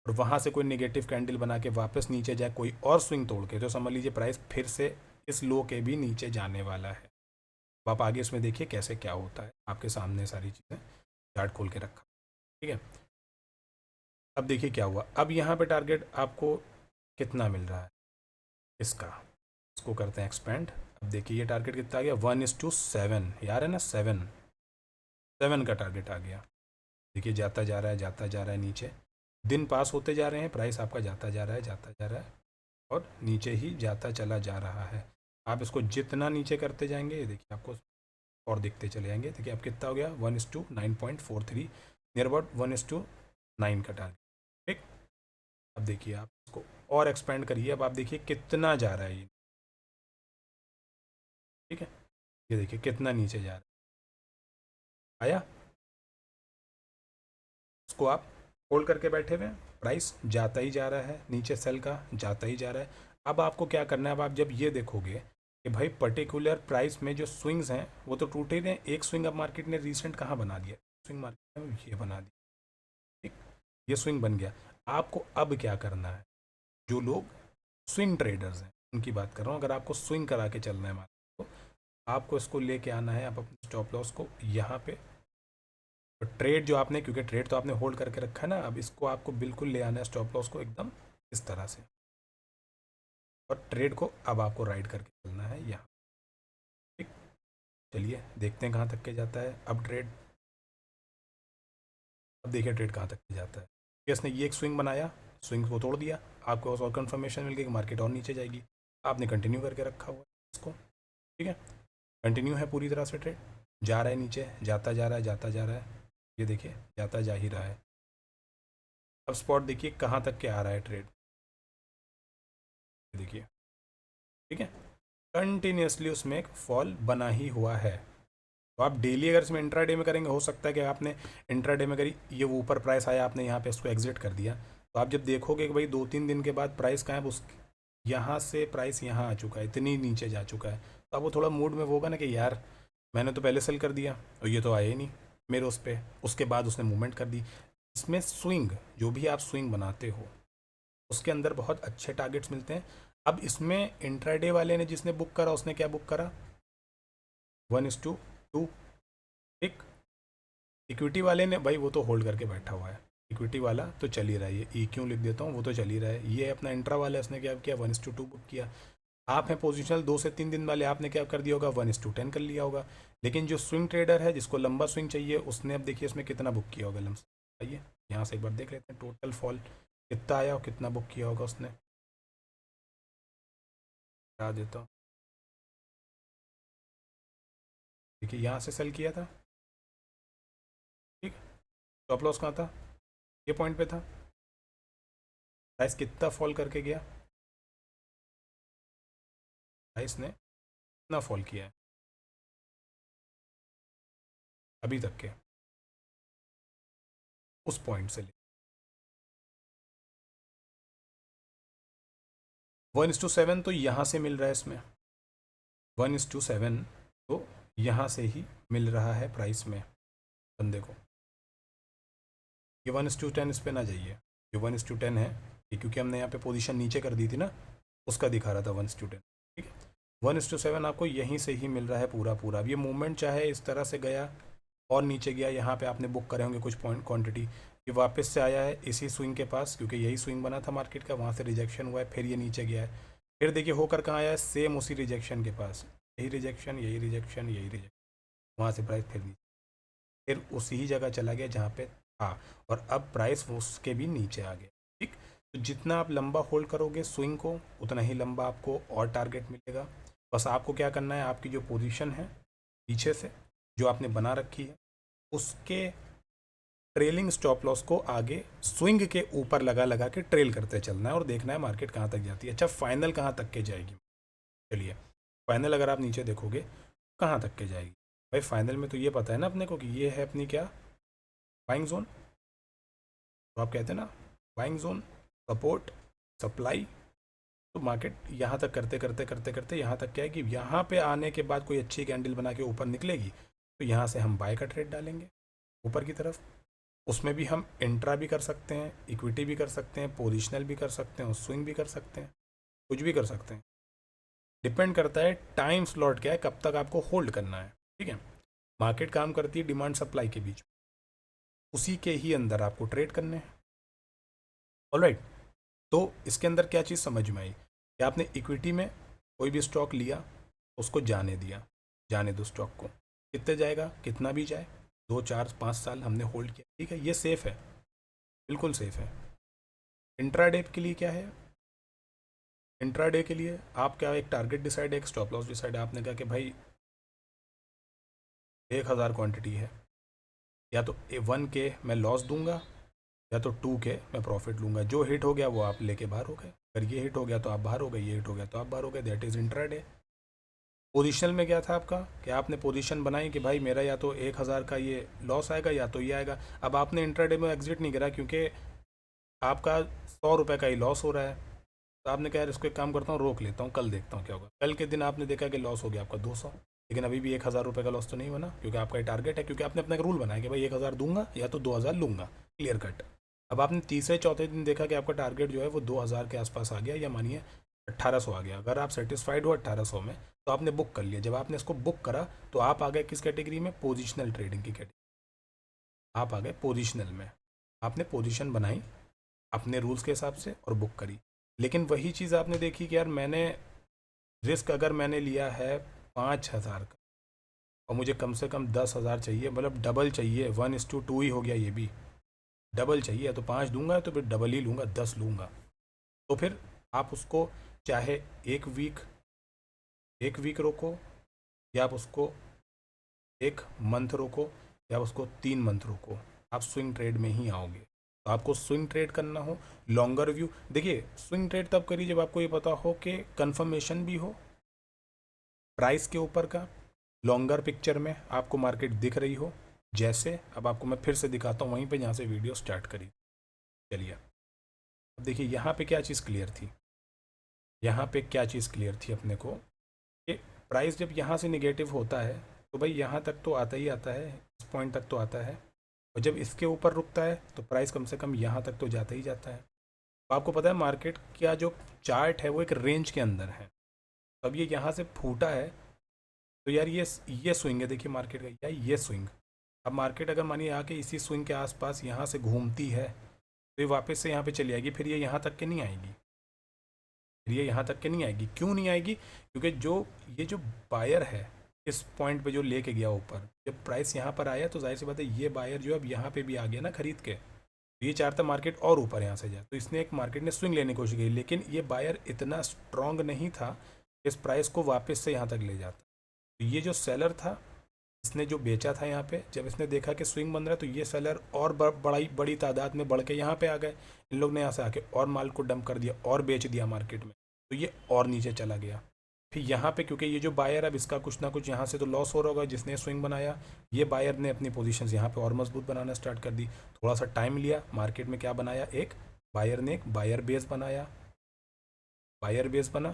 और वहाँ से कोई नेगेटिव कैंडल बना के वापस नीचे जाए कोई और स्विंग तोड़ के, तो समझ लीजिए प्राइस फिर से इस लो के भी नीचे जाने वाला है। अब आप आगे इसमें देखिए कैसे क्या होता है, आपके सामने सारी चीज़ें चार्ट खोल के रखा। ठीक है। अब देखिए क्या हुआ, अब यहाँ पे टारगेट आपको कितना मिल रहा है इसका, इसको करते हैं एक्सपेंड। अब देखिए ये टारगेट कितना आ गया, 1:7, यार है ना, 7 का टारगेट आ गया। देखिए जाता जा रहा है, जाता जा रहा है नीचे, दिन पास होते जा रहे हैं, प्राइस आपका जाता जा रहा है, जाता जा रहा है और नीचे ही जाता चला जा रहा है। आप इसको जितना नीचे करते जाएंगे, देखिए आपको और दिखते चले जाएंगे। देखिए अब कितना हो गया, 1:9.43, नियर अबाउट 1:9 का टारगेट। ठीक। अब देखिए आप इसको और एक्सपेंड करिए, अब आप देखिए कितना जा रहा है ये। ठीक है। ये देखिए कितना नीचे जा रहा है, आया, इसको आप होल्ड करके बैठे हुए हैं, प्राइस जाता ही जा रहा है नीचे, सेल का जाता ही जा रहा है। अब आपको क्या करना है, अब आप जब ये देखोगे कि भाई पर्टिकुलर प्राइस में जो स्विंग्स हैं वो तो टूटे रहे, एक स्विंग अब मार्केट ने रिसेंट कहाँ बना दिया, स्विंग मार्केट में ये बना दिया। ठीक, ये स्विंग बन गया। आपको अब क्या करना है, जो लोग स्विंग ट्रेडर्स हैं उनकी बात कर रहा हूँ, अगर आपको स्विंग करा के चलना है मार्केट को, आपको इसको लेके आना है, आप अपने स्टॉप लॉस को यहाँ पे, तो ट्रेड जो आपने, क्योंकि ट्रेड तो आपने होल्ड करके रखा है ना, अब इसको आपको बिल्कुल ले आना है स्टॉप लॉस को एकदम इस तरह से, और ट्रेड को अब आपको राइड करके चलना है यहाँ। ठीक। चलिए देखते हैं कहाँ तक के जाता है अब ट्रेड। अब देखिए ट्रेड कहाँ तक के जाता है, इसने ये एक स्विंग बनाया, स्विंग को तोड़ दिया, आपको और कन्फर्मेशन मिल गई कि मार्केट और नीचे जाएगी, आपने कंटिन्यू करके रखा हुआ है इसको, ठीक है। कंटिन्यू है पूरी तरह से ट्रेड, जा रहा है नीचे, जाता जा रहा है, जाता जा रहा है, ये देखिए जाता जा ही रहा है। अब स्पॉट देखिए कहाँ तक के आ रहा है ट्रेड, देखिए, ठीक है, कंटिन्यूसली उसमें एक फॉल बना ही हुआ है। तो आप डेली अगर इसमें इंट्राडे में करेंगे, हो सकता है कि आपने इंट्राडे में करी, ये ऊपर प्राइस आया, आपने यहाँ पे इसको एग्जिट कर दिया, तो आप जब देखोगे कि भाई 2-3 दिन के बाद प्राइस कहाँ है, उस यहाँ से प्राइस यहाँ आ चुका है, इतनी नीचे जा चुका है, तो अब वो थोड़ा मूड में वो होगा ना कि यार मैंने तो पहले सेल कर दिया और ये तो आया ही नहीं मेरे उस पर, उसके बाद उसने मूवमेंट कर दी। इसमें स्विंग, जो भी आप स्विंग बनाते हो उसके अंदर बहुत अच्छे टारगेट्स मिलते हैं। अब इसमें इंट्राडे वाले ने जिसने बुक करा उसने क्या बुक करा, 1:2, ठीक। इक्विटी वाले ने भाई वो तो होल्ड करके बैठा हुआ है, इक्विटी वाला तो चल ही रहा है, ये क्यों लिख देता हूँ, वो तो चल ही रहा है। ये अपना इंट्रा वाला इसने क्या किया, 1:2 बुक किया। आप हैं पोजिशनल 2 से 3 दिन वाले, आपने क्या कर दिया होगा, 1:10 कर लिया होगा। लेकिन जो स्विंग ट्रेडर है जिसको लंबा स्विंग चाहिए, उसने अब देखिए इसमें कितना बुक किया होगा लंबा, आइए यहाँ से एक बार देख लेते हैं टोटल फॉल कितना आया और कितना बुक किया होगा उसने, बता देता हूँ। देखिए यहाँ से सेल किया था, ठीक, स्टॉप लॉस कहाँ था, ये पॉइंट पे था, प्राइस कितना फॉल करके गया, प्राइस ने कितना फॉल किया है अभी तक के, उस पॉइंट से ले 1:7 तो यहाँ से मिल रहा है इसमें, 1:7 तो यहाँ से ही मिल रहा है प्राइस में बंदे को। ये 1:10 इस पर ना जाइए, ये 1:10 है ये, क्योंकि हमने यहाँ पे पोजीशन नीचे कर दी थी ना, उसका दिखा रहा था 1:10, ठीक है। 1:7 आपको यहीं से ही मिल रहा है पूरा पूरा। अब ये मूवमेंट चाहे इस तरह से गया और नीचे गया, यहाँ पे आपने बुक करे होंगे कुछ पॉइंट क्वांटिटी, ये वापस से आया है इसी स्विंग के पास, क्योंकि यही स्विंग बना था मार्केट का, वहाँ से रिजेक्शन हुआ है, फिर ये नीचे गया है, फिर देखिए होकर कहाँ आया है, सेम उसी रिजेक्शन के पास, यही रिजेक्शन, यही रिजेक्शन, यही रिजेक्शन, वहाँ से प्राइस फिर नीचे, फिर उसी ही जगह चला गया जहाँ पे था, और अब प्राइस उसके भी नीचे आ गया, ठीक। तो जितना आप लंबा होल्ड करोगे स्विंग को, उतना ही लंबा आपको और टारगेट मिलेगा। बस आपको क्या करना है, आपकी जो पोजीशन है पीछे से जो आपने बना रखी है, उसके ट्रेलिंग स्टॉप लॉस को आगे स्विंग के ऊपर लगा लगा के ट्रेल करते चलना है और देखना है मार्केट कहाँ तक जाती है। अच्छा, फाइनल कहाँ तक के जाएगी, चलिए फाइनल अगर आप नीचे देखोगे कहाँ तक के जाएगी, भाई फाइनल में तो ये पता है ना अपने को कि ये है अपनी क्या, बाइंग जोन, तो आप कहते हैं ना बाइंग जोन, सपोर्ट, सप्लाई, तो मार्केट यहाँ तक करते करते करते करते यहाँ तक क्या है कि यहाँ पे आने के बाद कोई अच्छी कैंडल बना के ऊपर निकलेगी, तो यहाँ से हम बाय का ट्रेड डालेंगे ऊपर की तरफ। उसमें भी हम इंट्रा भी कर सकते हैं, इक्विटी भी कर सकते हैं, पोजिशनल भी कर सकते हैं और स्विंग भी कर सकते हैं, कुछ भी कर सकते हैं, डिपेंड करता है टाइम स्लॉट क्या है, कब तक आपको होल्ड करना है, ठीक है। मार्केट काम करती है डिमांड सप्लाई के बीच, उसी के ही अंदर आपको ट्रेड करने हैं, ऑलराइट। तो इसके अंदर क्या चीज़ समझ में आई कि आपने इक्विटी में कोई भी स्टॉक लिया, उसको जाने दिया, जाने दो स्टॉक को, कितने जाएगा, कितना भी जाए, 2-4-5 साल हमने होल्ड किया, ठीक है, ये सेफ है, बिल्कुल सेफ है। इंट्राडे के लिए क्या है, इंट्राडे के लिए आप क्या, एक टारगेट डिसाइड है, एक स्टॉप लॉस डिसाइड है, आपने कहा कि भाई 1000 क्वांटिटी है, या तो 1K मैं लॉस दूंगा या तो 2K मैं प्रॉफिट लूँगा, जो हिट हो गया वो आप लेके बाहर हो गए, अगर ये हिट हो गया तो आप बाहर हो गए, ये हिट हो गया तो आप बाहर हो गए, दैट इज़ इंट्राडे। पोजीशनल में क्या था आपका कि आपने पोजीशन बनाई कि भाई मेरा या तो 1000 का ये लॉस आएगा या तो ये आएगा। अब आपने इंट्राडे में एग्जिट नहीं करा क्योंकि आपका 100 रुपये का ही लॉस हो रहा है, तो आपने कहा यार इसको एक काम करता हूँ, रोक लेता हूँ, कल देखता हूँ क्या होगा। कल के दिन आपने देखा कि लॉस हो गया आपका 200, लेकिन अभी भी 1000 रुपये का लॉस तो नहीं बना, क्योंकि आपका टारगेट है, क्योंकि आपने अपना एक रूल बनाया कि भाई 1000 दूंगा या तो 2000 लूँगा, क्लियर कट। अब आपने तीसरे चौथे दिन देखा कि आपका टारगेट जो है वो 2000 के आसपास आ गया, या मानिए 1800 आ गया। अगर आप सेटिस्फाइड हो 1800 में तो आपने बुक कर लिया। जब आपने इसको बुक करा तो आप आ गए किस कैटेगरी में, पोजिशनल ट्रेडिंग की कैटेगरी, आप आ गए पोजिशनल में। आपने पोजीशन बनाई अपने रूल्स के हिसाब से और बुक करी। लेकिन वही चीज़ आपने देखी कि यार मैंने रिस्क अगर मैंने लिया है 5000 का और मुझे कम से कम 10,000 चाहिए, मतलब डबल चाहिए, 1:2 ही हो गया, ये भी डबल चाहिए, तो 5 दूंगा तो फिर डबल ही लूँगा, 10 लूँगा। तो फिर आप उसको चाहे एक वीक रोको, या आप उसको एक मंथ रोको, या उसको 3 मंथ रोको, आप स्विंग ट्रेड में ही आओगे। तो आपको स्विंग ट्रेड करना हो, लॉन्गर व्यू देखिए, स्विंग ट्रेड तब करिए जब आपको ये पता हो कि कंफर्मेशन भी हो प्राइस के ऊपर का, लॉन्गर पिक्चर में आपको मार्केट दिख रही हो। जैसे अब आपको मैं फिर से दिखाता हूँ वहीं पे जहाँ से वीडियो स्टार्ट करी। चलिए अब देखिए यहाँ पे क्या चीज़ क्लियर थी, यहाँ पे क्या चीज़ क्लियर थी अपने को कि प्राइस जब यहाँ से निगेटिव होता है तो भाई यहाँ तक तो आता ही आता है, इस पॉइंट तक तो आता है, और जब इसके ऊपर रुकता है तो प्राइस कम से कम यहाँ तक तो जाता ही जाता है। तो आपको पता है मार्केट का जो चार्ट है वो एक रेंज के अंदर है। अब ये यहाँ से फूटा है तो यार ये स्विंग है, देखिए मार्केट का, या ये स्विंग। अब मार्केट अगर मानिए आके इसी स्विंग के आसपास यहाँ से घूमती है तो ये वापस से यहाँ पे चली आएगी, फिर ये यहाँ तक के नहीं आएगी, फिर ये यहाँ तक के नहीं आएगी। क्यों नहीं आएगी? क्योंकि ये जो बायर है इस पॉइंट पे जो लेके गया ऊपर, जब प्राइस यहाँ पर आया तो जाहिर सी बात है ये बायर जो अब यहाँ पे भी आ गया ना खरीद के, तो ये चाहता मार्केट और ऊपर यहाँ से जाए, तो इसने एक मार्केट ने स्विंग लेने की कोशिश की, लेकिन ये बायर इतना स्ट्रांग नहीं था इस प्राइस को वापस से यहाँ तक ले जाता। तो ये जो सेलर था इसने जो बेचा था यहाँ पे, जब इसने देखा कि स्विंग बन रहा है तो ये सेलर और बड़ी तादाद में बढ़ के यहाँ पे आ गए। इन लोग ने यहाँ से आके और माल को डंप कर दिया और बेच दिया मार्केट में, तो ये और नीचे चला गया। फिर यहाँ पे क्योंकि ये जो बायर अब इसका कुछ ना कुछ यहाँ से तो लॉस हो रहा होगा, जिसने स्विंग बनाया, ये बायर ने अपनी पोजीशंस यहाँ पे और मजबूत बनाना स्टार्ट कर दी। थोड़ा सा टाइम लिया, मार्केट में क्या बनाया, एक बायर ने एक बायर बेस बनाया, बायर बेस बना,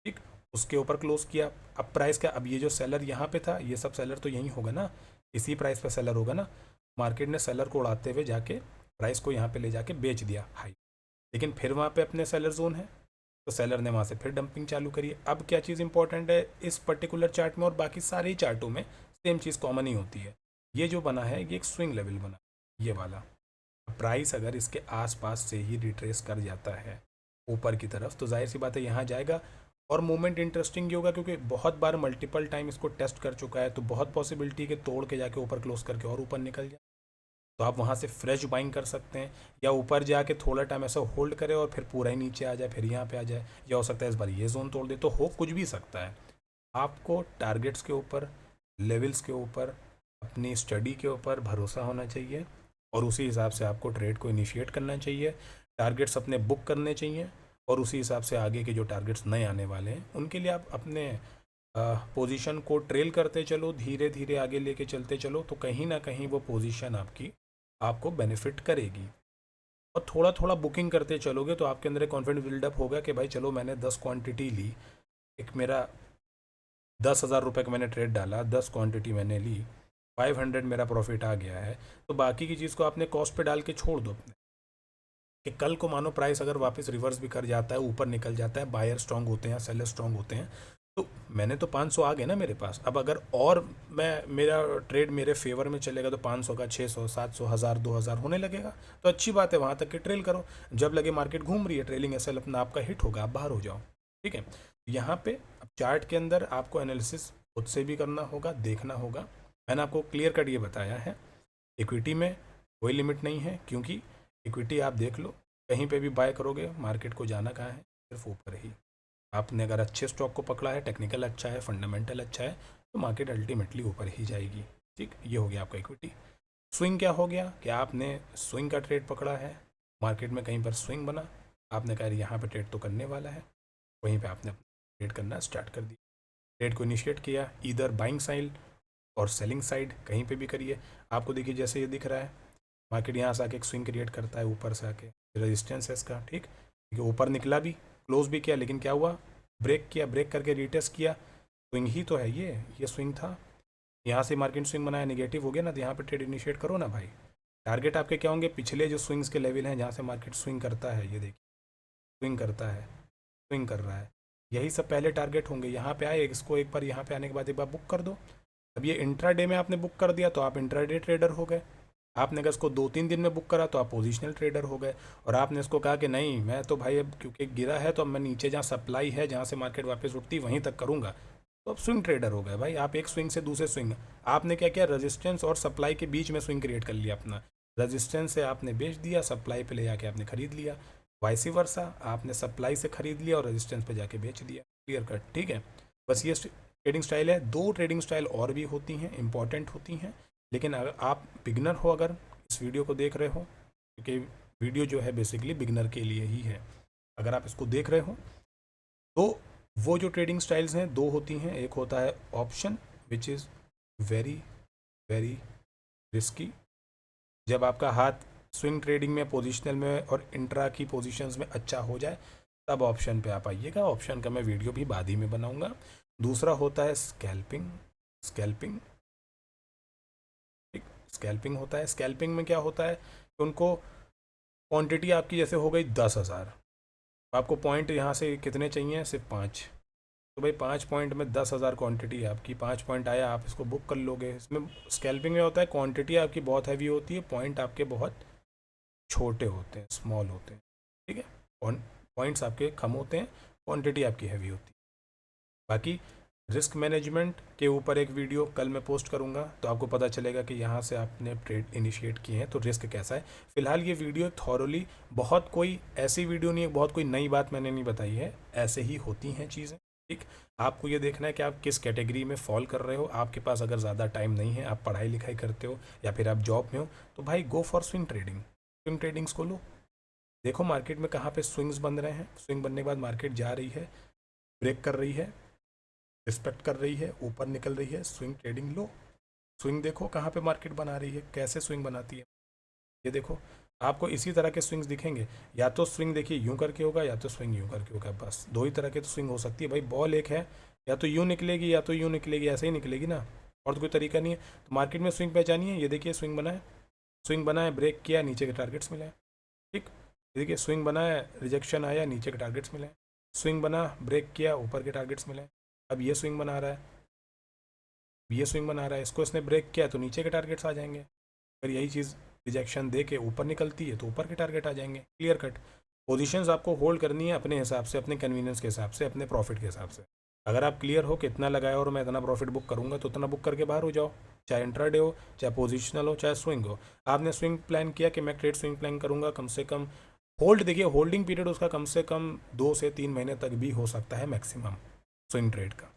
ठीक, उसके ऊपर क्लोज किया। अब प्राइस क्या, अब ये जो सेलर यहाँ पे था ये सब सेलर तो यही होगा ना, इसी प्राइस पे सेलर होगा ना। मार्केट ने सेलर को उड़ाते हुए जाके प्राइस को यहाँ पे ले जाके बेच दिया हाई, लेकिन फिर वहाँ पे अपने सेलर जोन है तो सेलर ने वहाँ से फिर डंपिंग चालू करी। अब क्या चीज़ इंपॉर्टेंट है इस पर्टिकुलर चार्ट में और बाकी सारे ही चार्टों में सेम चीज़ कॉमन ही होती है, ये जो बना है ये एक स्विंग लेवल बना, ये वाला। प्राइस अगर इसके आसपास से ही रिट्रेस कर जाता है ऊपर की तरफ तो जाहिर सी बात है यहाँ जाएगा, और मूवमेंट इंटरेस्टिंग ये होगा क्योंकि बहुत बार मल्टीपल टाइम इसको टेस्ट कर चुका है, तो बहुत पॉसिबिलिटी के तोड़ के जाके ऊपर क्लोज करके और ऊपर निकल जाए, तो आप वहाँ से फ्रेश बाइंग कर सकते हैं, या ऊपर जाके थोड़ा टाइम ऐसा होल्ड करे और फिर पूरा ही नीचे आ जाए, फिर यहाँ पे आ जाए, या हो सकता है इस बार ये जोन तोड़ दे, तो हो कुछ भी सकता है। आपको टारगेट्स के ऊपर, लेवल्स के ऊपर, अपनी स्टडी के ऊपर भरोसा होना चाहिए और उसी हिसाब से आपको ट्रेड को इनिशिएट करना चाहिए, टारगेट्स अपने बुक करने चाहिए, और उसी हिसाब से आगे के जो टारगेट्स नए आने वाले हैं उनके लिए आप अपने पोजीशन को ट्रेल करते चलो, धीरे धीरे आगे लेके चलते चलो, तो कहीं ना कहीं वो पोजीशन आपको बेनिफिट करेगी। और थोड़ा थोड़ा बुकिंग करते चलोगे तो आपके अंदर एक कॉन्फिडेंस बिल्डअप होगा कि भाई चलो मैंने 10 क्वांटिटी ली, एक मेरा 10,000 रुपये का मैंने ट्रेड डाला, 10 क्वांटिटी मैंने ली, 500 मेरा प्रॉफिट आ गया है, तो बाकी की चीज़ को आपने कॉस्ट पे डाल के छोड़ दो अपने, कि कल को मानो प्राइस अगर वापस रिवर्स भी कर जाता है, ऊपर निकल जाता है, बायर स्ट्रांग होते हैं, सेलर स्ट्रांग होते हैं, तो मैंने तो 500 आ गए ना मेरे पास। अब अगर और मेरा ट्रेड मेरे फेवर में चलेगा तो 500 का 600, 700, 1000, 2000 होने लगेगा, तो अच्छी बात है, वहाँ तक के ट्रेल करो। जब लगे मार्केट घूम रही है, ट्रेलिंग एसएल अपना आपका हिट होगा, आप बाहर हो जाओ, ठीक है। यहाँ पे अब चार्ट के अंदर आपको एनालिसिस खुद से भी करना होगा, देखना होगा। मैंने आपको क्लियर कट ये बताया है, इक्विटी में कोई लिमिट नहीं है, क्योंकि इक्विटी आप देख लो कहीं पे भी बाय करोगे, मार्केट को जाना कहाँ है, सिर्फ ऊपर ही। आपने अगर अच्छे स्टॉक को पकड़ा है, टेक्निकल अच्छा है, फंडामेंटल अच्छा है, तो मार्केट अल्टीमेटली ऊपर ही जाएगी, ठीक। ये हो गया आपका इक्विटी। स्विंग क्या हो गया कि आपने स्विंग का ट्रेड पकड़ा है, मार्केट में कहीं पर स्विंग बना, आपने कहा यहाँ पर ट्रेड तो करने वाला है, वहीं पर आपने ट्रेड करना स्टार्ट कर दिया, ट्रेड को इनिशिएट किया, इधर बाइंग साइड और सेलिंग साइड कहीं पे भी करिए। आपको देखिए जैसे ये दिख रहा है, मार्केट यहाँ से आके एक स्विंग क्रिएट करता है, ऊपर से आके रेजिस्टेंस है इसका, ठीक, क्योंकि ऊपर निकला भी, क्लोज भी किया, लेकिन क्या हुआ, ब्रेक किया, ब्रेक करके रीटेस्ट किया, स्विंग ही तो है ये स्विंग था। यहाँ से मार्केट स्विंग बनाया, निगेटिव हो गया ना, तो यहाँ पे ट्रेड इनिशिएट करो ना भाई। टारगेट आपके क्या होंगे, पिछले जो स्विंग्स के लेवल हैं जहाँ से मार्केट स्विंग करता है, ये देखिए स्विंग करता है, स्विंग कर रहा है, यही सब पहले टारगेट होंगे। यहाँ पे आए, इसको एक बार यहाँ पे आने के बाद एक बार बुक कर दो। अब ये इंट्राडे में आपने बुक कर दिया तो आप इंट्राडे ट्रेडर हो गए, आपने अगर इसको 2-3 दिन में बुक करा तो आप पोजिशनल ट्रेडर हो गए, और आपने इसको कहा कि नहीं मैं तो भाई अब क्योंकि गिरा है तो अब मैं नीचे जहाँ सप्लाई है, जहाँ से मार्केट वापस उठती वहीं तक करूँगा, तो अब स्विंग ट्रेडर हो गए भाई आप। एक स्विंग से दूसरे स्विंग, आपने क्या किया, रेजिस्टेंस और सप्लाई के बीच में स्विंग क्रिएट कर लिया अपना, रेजिस्टेंस से आपने बेच दिया, सप्लाई पे ले जाके आपने खरीद लिया, वाइस वर्सा, आपने सप्लाई से खरीद लिया और रेजिस्टेंस पे जाके बेच दिया, क्लियर कट, ठीक है। बस ये ट्रेडिंग स्टाइल है। 2 ट्रेडिंग स्टाइल और भी होती हैं, इंपॉर्टेंट होती हैं, लेकिन अगर आप बिगनर हो, अगर इस वीडियो को देख रहे हो, क्योंकि वीडियो जो है बेसिकली बिगनर के लिए ही है, अगर आप इसको देख रहे हो तो वो जो ट्रेडिंग स्टाइल्स हैं 2 होती हैं। एक होता है option which is very very risky, जब आपका हाथ स्विंग ट्रेडिंग में, पोजिशनल में और इंट्रा की पोजीशंस में अच्छा हो जाए तब ऑप्शन पे आप आइएगा। ऑप्शन का मैं वीडियो भी बाद ही में बनाऊंगा। दूसरा होता है स्कैल्पिंग। स्कैल्पिंग स्कैल्पिंग होता है। स्कैल्पिंग में क्या होता है कि उनको क्वांटिटी आपकी जैसे हो गई 10,000, आपको पॉइंट यहाँ से कितने चाहिए, सिर्फ 5, तो भाई 5 पॉइंट में 10,000 क्वांटिटी है आपकी, 5 पॉइंट आया, आप इसको बुक कर लोगे। इसमें स्कैल्पिंग में होता है क्वांटिटी आपकी बहुत हैवी होती है, पॉइंट आपके बहुत छोटे होते हैं, स्मॉल होते हैं, ठीक है। पॉइंट्स आपके कम होते हैं, क्वांटिटी आपकी हैवी होती है। बाकी रिस्क मैनेजमेंट के ऊपर एक वीडियो कल मैं पोस्ट करूंगा, तो आपको पता चलेगा कि यहाँ से आपने ट्रेड इनिशिएट किए हैं तो रिस्क कैसा है। फिलहाल ये वीडियो थॉरली, बहुत कोई ऐसी वीडियो नहीं है, बहुत कोई नई बात मैंने नहीं बताई है, ऐसे ही होती हैं चीज़ें, ठीक। आपको ये देखना है कि आप किस कैटेगरी में फॉल कर रहे हो। आपके पास अगर ज़्यादा टाइम नहीं है, आप पढ़ाई लिखाई करते हो या फिर आप जॉब में हो, तो भाई go for swing trading. Swing tradings को लो, देखो मार्केट में कहाँ पे स्विंग्स बन रहे हैं, स्विंग बनने के बाद मार्केट जा रही है, ब्रेक कर रही है, रिस्पेक्ट कर रही है, ऊपर निकल रही है, स्विंग ट्रेडिंग लो। स्विंग देखो कहाँ पे मार्केट बना रही है, कैसे स्विंग बनाती है, ये देखो। आपको इसी तरह के स्विंग्स दिखेंगे, या तो स्विंग देखिए यूं करके होगा, या तो स्विंग यूं करके होगा, बस 2 ही तरह के तो स्विंग हो सकती है भाई। बॉल एक है, या तो यूं निकलेगी या तो यूं निकलेगी, ऐसे ही निकलेगी ना, और तो कोई तरीका नहीं है। तो मार्केट में स्विंग पहचानिए, ये देखिए स्विंग बना है, स्विंग बना है, ब्रेक किया, नीचे के टारगेट्स मिले, ठीक। देखिए स्विंग बना है, रिजेक्शन आया, नीचे के टारगेट्स मिले, स्विंग बना, ब्रेक किया, ऊपर के टारगेट्स मिले। अब ये स्विंग बना रहा है, ये स्विंग बना रहा है, इसको इसने ब्रेक किया तो नीचे के टारगेट्स आ जाएंगे। अगर यही चीज़ रिजेक्शन दे के ऊपर निकलती है तो ऊपर के टारगेट आ जाएंगे, क्लियर कट। पोजीशंस आपको होल्ड करनी है अपने हिसाब से, अपने कन्वीनियंस के हिसाब से, अपने प्रॉफिट के हिसाब से। अगर आप क्लियर हो कि इतना लगाया और मैं इतना प्रॉफिट बुक करूंगा, तो उतना बुक करके बाहर हो जाओ, चाहे इंट्राडे हो, चाहे पोजिशनल हो, चाहे स्विंग हो। आपने स्विंग प्लान किया कि मैं ट्रेड स्विंग प्लान करूंगा, कम से कम होल्ड, देखिए होल्डिंग पीरियड उसका कम से कम 2 से 3 महीने तक भी हो सकता है मैक्सिमम स्विंग ट्रेड का।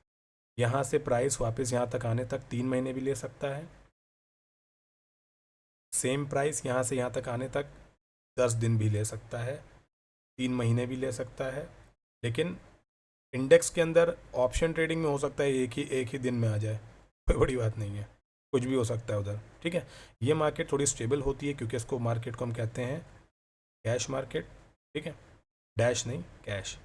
यहाँ से प्राइस वापस यहाँ तक आने तक 3 महीने भी ले सकता है, सेम प्राइस यहाँ से यहाँ तक आने तक 10 दिन भी ले सकता है, 3 महीने भी ले सकता है। लेकिन इंडेक्स के अंदर ऑप्शन ट्रेडिंग में हो सकता है एक ही दिन में आ जाए, कोई बड़ी बात नहीं है, कुछ भी हो सकता है उधर, ठीक है। ये मार्केट थोड़ी स्टेबल होती है, क्योंकि इसको मार्केट को हम कहते हैं कैश मार्केट, ठीक है, डैश नहीं, कैश,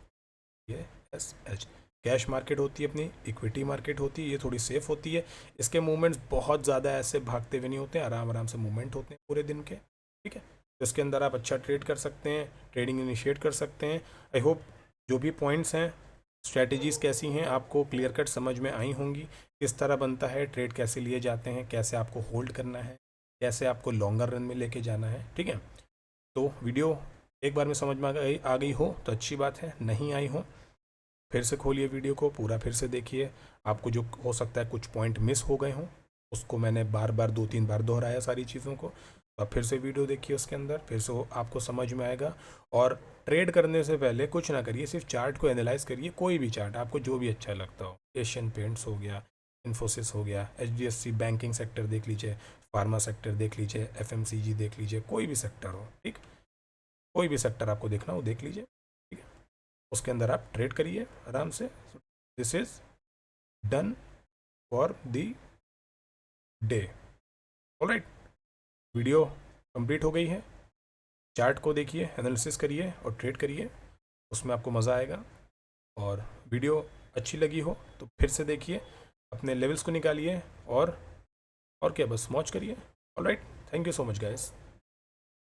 ये SH, कैश मार्केट होती है अपनी, इक्विटी मार्केट होती है, ये थोड़ी सेफ होती है। इसके मूवमेंट्स बहुत ज़्यादा ऐसे भागते हुए नहीं होते हैं, आराम आराम से मूवमेंट होते हैं पूरे दिन के, ठीक है। तो इसके अंदर आप अच्छा ट्रेड कर सकते हैं, ट्रेडिंग इनिशिएट कर सकते हैं। आई होप जो भी पॉइंट्स हैं, स्ट्रैटेजीज़ कैसी हैं, आपको क्लियर कट समझ में आई होंगी। किस तरह बनता है ट्रेड, कैसे लिए जाते हैं, कैसे आपको होल्ड करना है, कैसे आपको लॉन्गर रन में लेके जाना है, ठीक है। तो वीडियो एक बार में समझ में आ गई हो तो अच्छी बात है, नहीं आई हो फिर से खोलिए वीडियो को, पूरा फिर से देखिए। आपको जो हो सकता है कुछ पॉइंट मिस हो गए हों, उसको मैंने बार बार 2-3 बार दोहराया सारी चीज़ों को, तो आप फिर से वीडियो देखिए, उसके अंदर फिर से आपको समझ में आएगा। और ट्रेड करने से पहले कुछ ना करिए, सिर्फ चार्ट को एनालाइज करिए, कोई भी चार्ट आपको जो भी अच्छा लगता हो, एशियन पेंट्स हो गया, इन्फोसिस हो गया, HDFC बैंकिंग सेक्टर देख लीजिए, फार्मा सेक्टर देख लीजिए, FMCG देख लीजिए, कोई भी सेक्टर हो, ठीक, कोई भी सेक्टर आपको देखना हो देख लीजिए, ठीक है। उसके अंदर आप ट्रेड करिए आराम से। This is done for the day, alright. Video complete हो गई है, चार्ट को देखिए, एनालिसिस करिए और ट्रेड करिए, उसमें आपको मज़ा आएगा। और वीडियो अच्छी लगी हो तो फिर से देखिए, अपने लेवल्स को निकालिए और क्या, बस मौज करिए, alright. Thank you so much guys.